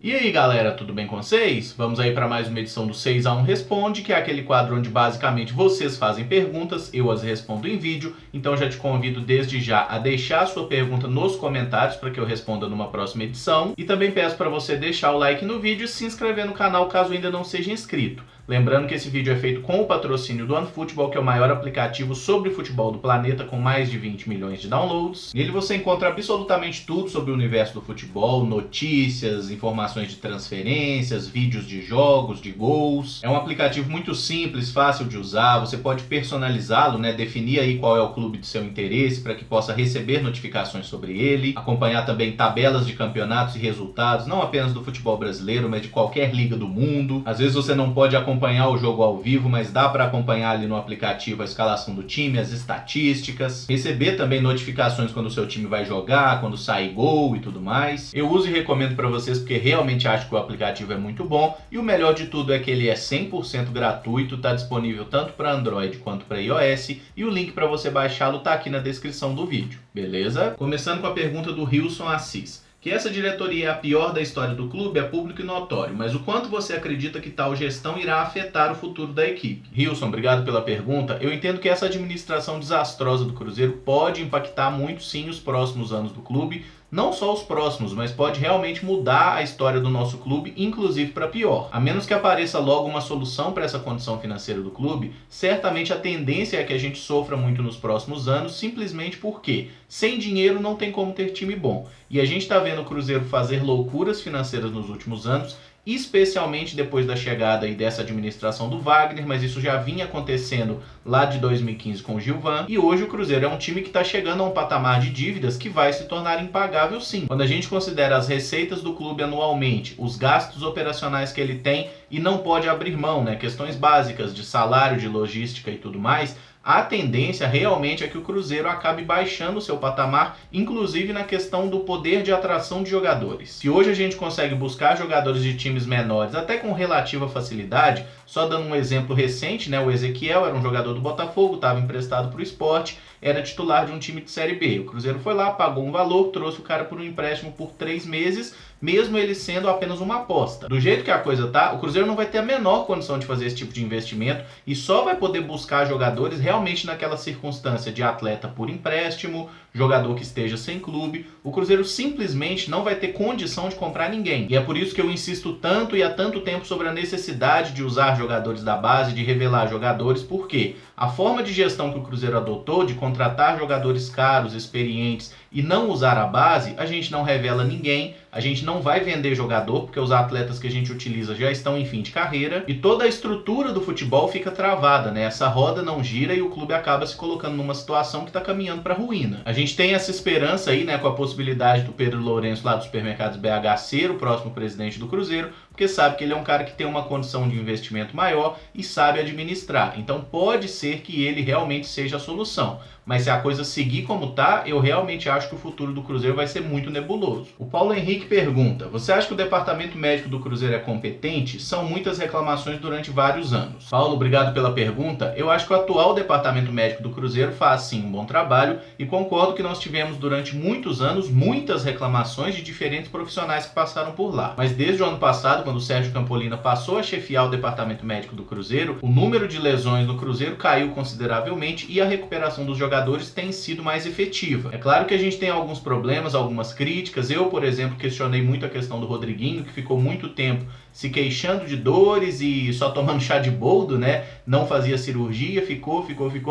E aí galera, tudo bem com vocês? Vamos aí para mais uma edição do 6x1 Responde, que é aquele quadro onde basicamente vocês fazem perguntas, eu as respondo em vídeo, então já te convido desde já a deixar a sua pergunta nos comentários para que eu responda numa próxima edição. E também peço para você deixar o like no vídeo e se inscrever no canal caso ainda não seja inscrito. Lembrando que esse vídeo é feito com o patrocínio do OneFootball, que é o maior aplicativo sobre futebol do planeta, com mais de 20 milhões de downloads. Nele você encontra absolutamente tudo sobre o universo do futebol, notícias, informações de transferências, vídeos de jogos, de gols. É um aplicativo muito simples, fácil de usar, você pode personalizá-lo, definir aí qual é o clube de seu interesse para que possa receber notificações sobre ele, acompanhar também tabelas de campeonatos e resultados, não apenas do futebol brasileiro, mas de qualquer liga do mundo. Às vezes você não pode acompanhar o jogo ao vivo, mas dá para acompanhar ali no aplicativo a escalação do time, as estatísticas, receber também notificações quando o seu time vai jogar, quando sai gol e tudo mais. Eu uso e recomendo para vocês porque realmente acho que o aplicativo é muito bom e o melhor de tudo é que ele é 100% gratuito, está disponível tanto para Android quanto para iOS e o link para você baixá-lo está aqui na descrição do vídeo, beleza? Começando com a pergunta do Hilson Assis. Que essa diretoria é a pior da história do clube é público e notório, mas o quanto você acredita que tal gestão irá afetar o futuro da equipe? Hilson, obrigado pela pergunta. Eu entendo que essa administração desastrosa do Cruzeiro pode impactar muito sim os próximos anos do clube, não só os próximos, mas pode realmente mudar a história do nosso clube, inclusive para pior. A menos que apareça logo uma solução para essa condição financeira do clube, certamente a tendência é que a gente sofra muito nos próximos anos, simplesmente porque sem dinheiro não tem como ter time bom. E a gente está vendo o Cruzeiro fazer loucuras financeiras nos últimos anos, especialmente depois da chegada aí dessa administração do Wagner, mas isso já vinha acontecendo lá de 2015 com o Gilvan, e hoje o Cruzeiro é um time que está chegando a um patamar de dívidas que vai se tornar impagável sim. Quando a gente considera as receitas do clube anualmente, os gastos operacionais que ele tem e não pode abrir mão, questões básicas de salário, de logística e tudo mais, a tendência realmente é que o Cruzeiro acabe baixando o seu patamar, inclusive na questão do poder de atração de jogadores. Se hoje a gente consegue buscar jogadores de times menores até com relativa facilidade, só dando um exemplo recente, o Ezequiel era um jogador do Botafogo, estava emprestado para o Sport, era titular de um time de Série B. O Cruzeiro foi lá, pagou um valor, trouxe o cara por um empréstimo por 3 meses, mesmo ele sendo apenas uma aposta. Do jeito que a coisa tá, o Cruzeiro não vai ter a menor condição de fazer esse tipo de investimento e só vai poder buscar jogadores realmente naquela circunstância de atleta por empréstimo, jogador que esteja sem clube. O Cruzeiro simplesmente não vai ter condição de comprar ninguém. E é por isso que eu insisto tanto e há tanto tempo sobre a necessidade de usar jogadores da base, de revelar jogadores, porque a forma de gestão que o Cruzeiro adotou, de contratar jogadores caros, experientes e não usar a base, a gente não revela ninguém, a gente não vai vender jogador, porque os atletas que a gente utiliza já estão em fim de carreira, e toda a estrutura do futebol fica travada, Essa roda não gira e o clube acaba se colocando numa situação que está caminhando para a ruína. A gente tem essa esperança aí, com a possibilidade do Pedro Lourenço lá dos Supermercados BH ser o próximo presidente do Cruzeiro, porque sabe que ele é um cara que tem uma condição de investimento maior e sabe administrar. Então pode ser que ele realmente seja a solução. Mas se a coisa seguir como tá, eu realmente acho que o futuro do Cruzeiro vai ser muito nebuloso. O Paulo Henrique pergunta: você acha que o departamento médico do Cruzeiro é competente? São muitas reclamações durante vários anos. Paulo, obrigado pela pergunta. Eu acho que o atual departamento médico do Cruzeiro faz sim um bom trabalho e concordo que nós tivemos durante muitos anos muitas reclamações de diferentes profissionais que passaram por lá. Mas desde o ano passado, quando o Sérgio Campolina passou a chefiar o departamento médico do Cruzeiro, o número de lesões no Cruzeiro caiu consideravelmente e a recuperação dos jogadores tem sido mais efetiva. É claro que a gente tem alguns problemas, algumas críticas. Eu, por exemplo, questionei muito a questão do Rodriguinho, que ficou muito tempo se queixando de dores e só tomando chá de boldo, Não fazia cirurgia, ficou.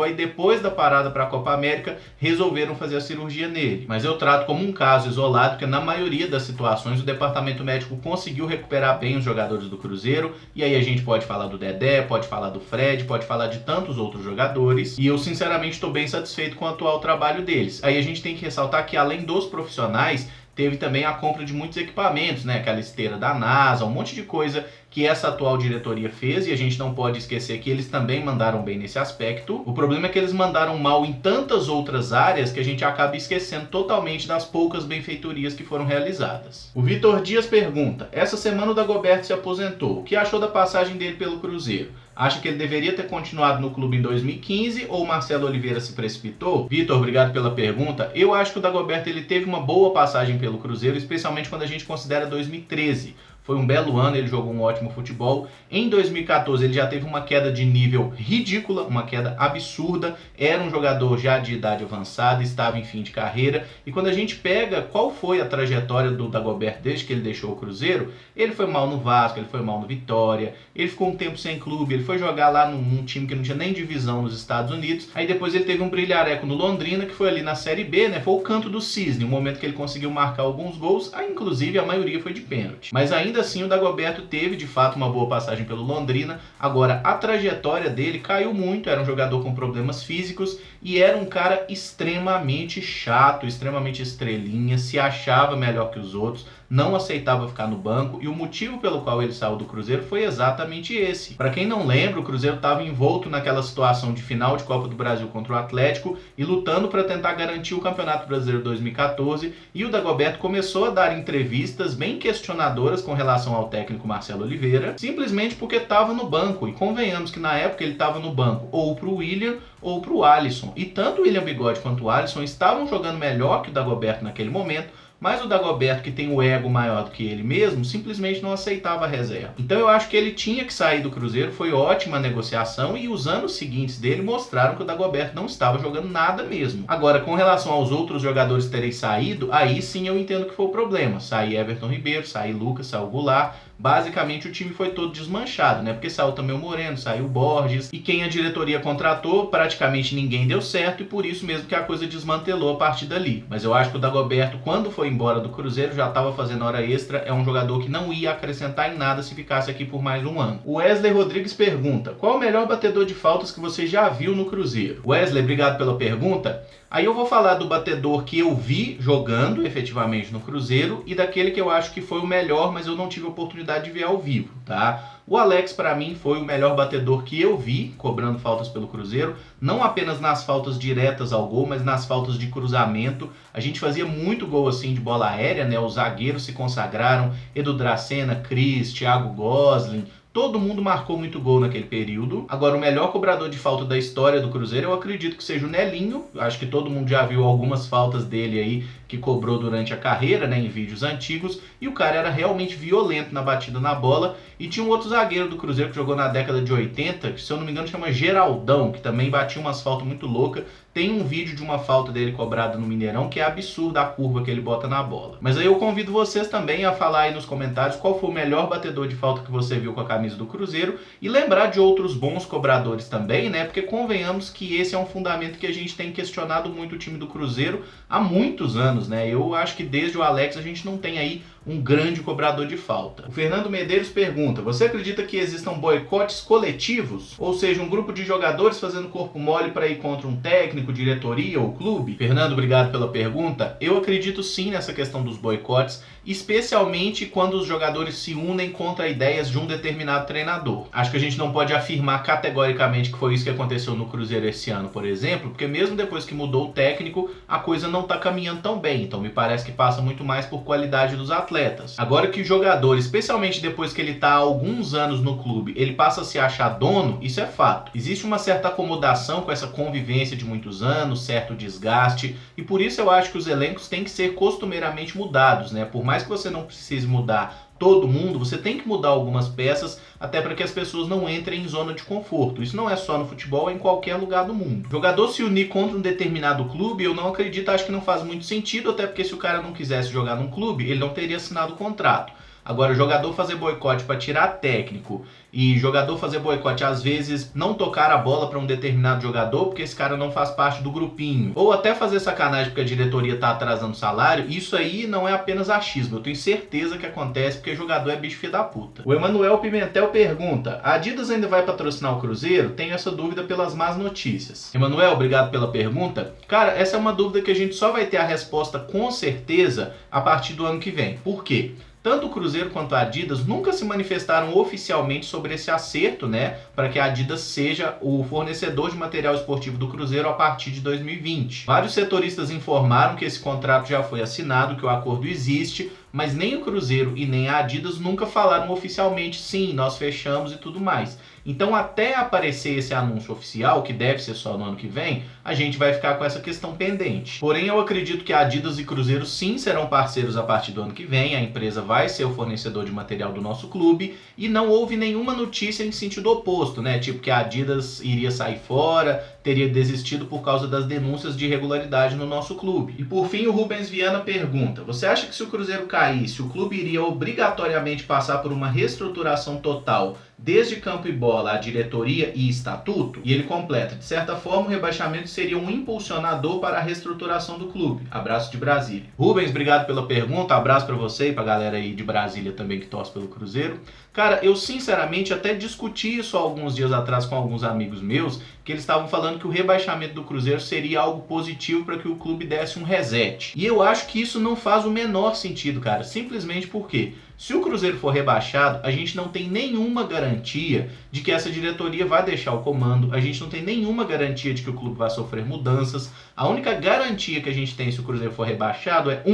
E depois da parada para a Copa América, resolveram fazer a cirurgia nele. Mas eu trato como um caso isolado, porque na maioria das situações o departamento médico conseguiu recuperar bem os jogadores do Cruzeiro. E aí a gente pode falar do Dedé, pode falar do Fred, pode falar de tantos outros jogadores. E eu sinceramente estou bem satisfeito com o atual trabalho deles. Aí a gente tem que ressaltar que além dos profissionais, teve também a compra de muitos equipamentos, aquela esteira da NASA, um monte de coisa que essa atual diretoria fez, e a gente não pode esquecer que eles também mandaram bem nesse aspecto. O problema é que eles mandaram mal em tantas outras áreas que a gente acaba esquecendo totalmente das poucas benfeitorias que foram realizadas. O Vitor Dias pergunta: essa semana o Dagoberto se aposentou, o que achou da passagem dele pelo Cruzeiro? Acha que ele deveria ter continuado no clube em 2015 ou o Marcelo Oliveira se precipitou? Vitor, obrigado pela pergunta. Eu acho que o Dagoberto ele teve uma boa passagem pelo Cruzeiro, especialmente quando a gente considera 2013. Foi um belo ano, ele jogou um ótimo futebol. Em 2014 ele já teve uma queda de nível ridícula, uma queda absurda. Era um jogador já de idade avançada, estava em fim de carreira. E quando a gente pega qual foi a trajetória do Dagobert desde que ele deixou o Cruzeiro, ele foi mal no Vasco, ele foi mal no Vitória, ele ficou um tempo sem clube, ele foi jogar lá num time que não tinha nem divisão nos Estados Unidos. Aí depois ele teve um brilhareco no Londrina, que foi ali na Série B, né? Foi o canto do cisne, o momento que ele conseguiu marcar alguns gols, aí inclusive a maioria foi de pênalti. Mas ainda assim o Dagoberto teve de fato uma boa passagem pelo Londrina. Agora a trajetória dele caiu muito, era um jogador com problemas físicos e era um cara extremamente chato, extremamente estrelinha, se achava melhor que os outros, não aceitava ficar no banco, e o motivo pelo qual ele saiu do Cruzeiro foi exatamente esse. Para quem não lembra, o Cruzeiro estava envolto naquela situação de final de Copa do Brasil contra o Atlético e lutando para tentar garantir o Campeonato Brasileiro 2014, e o Dagoberto começou a dar entrevistas bem questionadoras com relação ao técnico Marcelo Oliveira, simplesmente porque estava no banco, e convenhamos que na época ele estava no banco ou para o William ou para o Alisson, e tanto o William Bigode quanto o Alisson estavam jogando melhor que o Dagoberto naquele momento, mas o Dagoberto, que tem o ego maior do que ele mesmo, simplesmente não aceitava a reserva. Então eu acho que ele tinha que sair do Cruzeiro, foi ótima a negociação, e os anos seguintes dele mostraram que o Dagoberto não estava jogando nada mesmo. Agora, com relação aos outros jogadores terem saído, aí sim eu entendo que foi o problema. Saiu Everton Ribeiro, saiu Lucas, saiu Goulart. Basicamente o time foi todo desmanchado, né? Porque saiu também o Moreno, saiu o Borges, e quem a diretoria contratou, praticamente ninguém deu certo, e por isso mesmo que a coisa desmantelou a partir dali. Mas eu acho que o Dagoberto, quando foi embora do Cruzeiro, já estava fazendo hora extra, é um jogador que não ia acrescentar em nada se ficasse aqui por mais um ano. O Wesley Rodrigues pergunta: qual o melhor batedor de faltas que você já viu no Cruzeiro? Wesley, obrigado pela pergunta. Aí eu vou falar do batedor que eu vi jogando efetivamente no Cruzeiro e daquele que eu acho que foi o melhor, mas eu não tive a oportunidade de ver ao vivo, tá? O Alex, para mim, foi o melhor batedor que eu vi cobrando faltas pelo Cruzeiro, não apenas nas faltas diretas ao gol, mas nas faltas de cruzamento. A gente fazia muito gol assim de bola aérea, né? Os zagueiros se consagraram, Edu Dracena, Cris, Thiago Gosling. Todo mundo marcou muito gol naquele período. Agora, o melhor cobrador de falta da história do Cruzeiro, eu acredito que seja o Nelinho. Acho que todo mundo já viu algumas faltas dele aí que cobrou durante a carreira, né, em vídeos antigos. E o cara era realmente violento na batida na bola. E tinha um outro zagueiro do Cruzeiro que jogou na década de 80, que se eu não me engano chama Geraldão, que também batia umas faltas muito loucas. Tem um vídeo de uma falta dele cobrada no Mineirão que é absurda a curva que ele bota na bola. Mas aí eu convido vocês também a falar aí nos comentários qual foi o melhor batedor de falta que você viu com a camisa do Cruzeiro e lembrar de outros bons cobradores também, né? Porque convenhamos que esse é um fundamento que a gente tem questionado muito o time do Cruzeiro há muitos anos, né? Eu acho que desde o Alex a gente não tem aí um grande cobrador de falta. O Fernando Medeiros pergunta: você acredita que existam boicotes coletivos? Ou seja, um grupo de jogadores fazendo corpo mole para ir contra um técnico, diretoria ou clube? Fernando, obrigado pela pergunta. Eu acredito sim nessa questão dos boicotes, especialmente quando os jogadores se unem contra ideias de um determinado treinador. Acho que a gente não pode afirmar categoricamente que foi isso que aconteceu no Cruzeiro esse ano, por exemplo, porque mesmo depois que mudou o técnico, a coisa não está caminhando tão bem. Então me parece que passa muito mais por qualidade dos atletas. Agora que o jogador, especialmente depois que ele está há alguns anos no clube, ele passa a se achar dono, isso é fato. Existe uma certa acomodação com essa convivência de muitos anos, certo desgaste, e por isso eu acho que os elencos têm que ser costumeiramente mudados, né? Por mais que você não precise mudar todo mundo, você tem que mudar algumas peças até para que as pessoas não entrem em zona de conforto. Isso não é só no futebol, é em qualquer lugar do mundo. O jogador se unir contra um determinado clube, eu não acredito, acho que não faz muito sentido, até porque se o cara não quisesse jogar num clube, ele não teria assinado o contrato. Agora, o jogador fazer boicote para tirar técnico e jogador fazer boicote, às vezes, não tocar a bola para um determinado jogador porque esse cara não faz parte do grupinho, ou até fazer sacanagem porque a diretoria tá atrasando salário, isso aí não é apenas achismo. Eu tenho certeza que acontece porque jogador é bicho filho da puta. O Emanuel Pimentel pergunta: a Adidas ainda vai patrocinar o Cruzeiro? Tenho essa dúvida pelas más notícias. Emanuel, obrigado pela pergunta. Cara, essa é uma dúvida que a gente só vai ter a resposta com certeza a partir do ano que vem. Por quê? Tanto o Cruzeiro quanto a Adidas nunca se manifestaram oficialmente sobre esse acerto, né, para que a Adidas seja o fornecedor de material esportivo do Cruzeiro a partir de 2020. Vários setoristas informaram que esse contrato já foi assinado, que o acordo existe, mas nem o Cruzeiro e nem a Adidas nunca falaram oficialmente, sim, nós fechamos e tudo mais. Então, até aparecer esse anúncio oficial, que deve ser só no ano que vem, a gente vai ficar com essa questão pendente. Porém, eu acredito que a Adidas e Cruzeiro sim serão parceiros a partir do ano que vem, a empresa vai ser o fornecedor de material do nosso clube, e não houve nenhuma notícia em sentido oposto, né? Tipo que a Adidas iria sair fora, teria desistido por causa das denúncias de irregularidade no nosso clube. E por fim, o Rubens Viana pergunta: você acha que se o Cruzeiro caísse, o clube iria obrigatoriamente passar por uma reestruturação total, desde campo e bola, a diretoria e estatuto? E ele completa: de certa forma, o rebaixamento seria um impulsionador para a reestruturação do clube. Abraço de Brasília. Rubens, obrigado pela pergunta, abraço para você e para a galera aí de Brasília também que torce pelo Cruzeiro. Cara, eu sinceramente até discuti isso há alguns dias atrás com alguns amigos meus, que eles estavam falando que o rebaixamento do Cruzeiro seria algo positivo para que o clube desse um reset. E eu acho que isso não faz o menor sentido, cara, simplesmente porque se o Cruzeiro for rebaixado, a gente não tem nenhuma garantia de que essa diretoria vai deixar o comando, a gente não tem nenhuma garantia de que o clube vai sofrer mudanças. A única garantia que a gente tem se o Cruzeiro for rebaixado é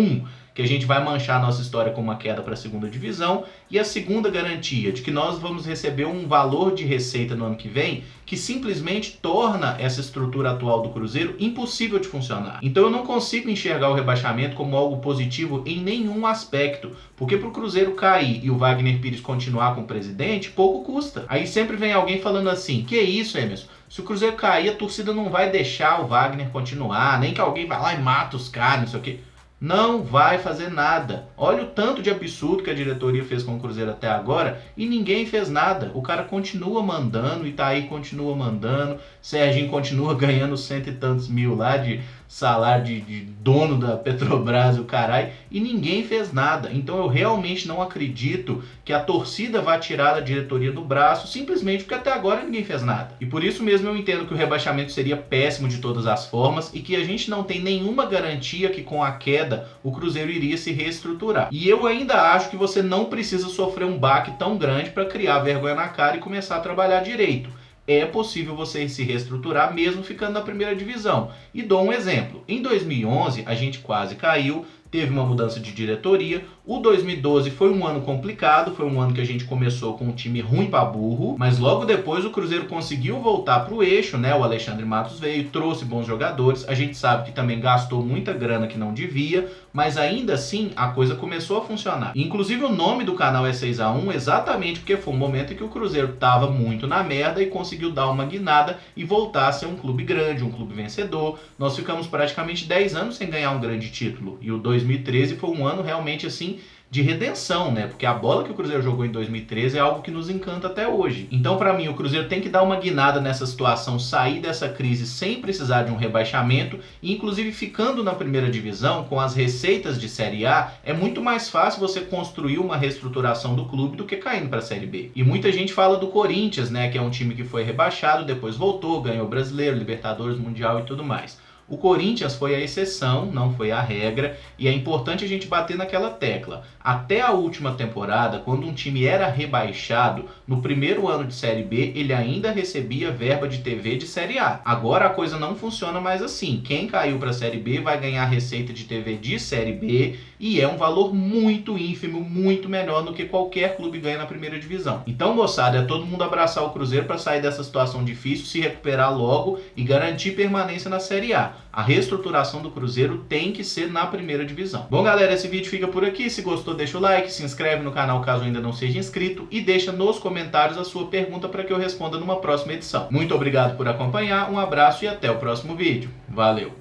que a gente vai manchar a nossa história com uma queda para a segunda divisão, e a segunda garantia de que nós vamos receber um valor de receita no ano que vem que simplesmente torna essa estrutura atual do Cruzeiro impossível de funcionar. Então eu não consigo enxergar o rebaixamento como algo positivo em nenhum aspecto, porque para o Cruzeiro cair e o Wagner Pires continuar como presidente, pouco custa. Aí sempre vem alguém falando assim: que isso, Emerson? Se o Cruzeiro cair, a torcida não vai deixar o Wagner continuar, nem que alguém vai lá e mata os caras, não sei o quê. Não vai fazer nada. Olha o tanto de absurdo que a diretoria fez com o Cruzeiro até agora e ninguém fez nada. O cara continua mandando, Itaí continua mandando, Serginho continua ganhando cento e tantos mil lá de salário de dono da Petrobras e o caralho, e ninguém fez nada. Então eu realmente não acredito que a torcida vá tirar a diretoria do braço simplesmente porque até agora ninguém fez nada. E por isso mesmo eu entendo que o rebaixamento seria péssimo de todas as formas e que a gente não tem nenhuma garantia que com a queda o Cruzeiro iria se reestruturar. E eu ainda acho que você não precisa sofrer um baque tão grande para criar vergonha na cara e começar a trabalhar direito. É possível você se reestruturar mesmo ficando na primeira divisão. E dou um exemplo. Em 2011, a gente quase caiu, teve uma mudança de diretoria. O 2012 foi um ano complicado, foi um ano que a gente começou com um time ruim pra burro, mas logo depois o Cruzeiro conseguiu voltar pro eixo, né? O Alexandre Matos veio, trouxe bons jogadores, a gente sabe que também gastou muita grana que não devia, mas ainda assim a coisa começou a funcionar. Inclusive o nome do canal é 6x1 exatamente porque foi um momento em que o Cruzeiro tava muito na merda e conseguiu dar uma guinada e voltar a ser um clube grande, um clube vencedor. Nós ficamos praticamente 10 anos sem ganhar um grande título, e o 2013 foi um ano realmente assim de redenção, né? Porque a bola que o Cruzeiro jogou em 2013 é algo que nos encanta até hoje. Então, para mim, o Cruzeiro tem que dar uma guinada nessa situação, sair dessa crise sem precisar de um rebaixamento, e inclusive ficando na primeira divisão, com as receitas de Série A, é muito mais fácil você construir uma reestruturação do clube do que caindo para a Série B. E muita gente fala do Corinthians, né? Que é um time que foi rebaixado, depois voltou, ganhou o Brasileiro, Libertadores, Mundial e tudo mais. O Corinthians foi a exceção, não foi a regra, e é importante a gente bater naquela tecla. Até a última temporada, quando um time era rebaixado, no primeiro ano de Série B, ele ainda recebia verba de TV de Série A. Agora a coisa não funciona mais assim. Quem caiu para a Série B vai ganhar receita de TV de Série B, e é um valor muito ínfimo, muito menor do que qualquer clube ganha na primeira divisão. Então, moçada, é todo mundo abraçar o Cruzeiro para sair dessa situação difícil, se recuperar logo e garantir permanência na Série A. A reestruturação do Cruzeiro tem que ser na primeira divisão. Bom, galera, esse vídeo fica por aqui. Se gostou, deixa o like, se inscreve no canal caso ainda não seja inscrito e deixa nos comentários a sua pergunta para que eu responda numa próxima edição. Muito obrigado por acompanhar, um abraço e até o próximo vídeo. Valeu!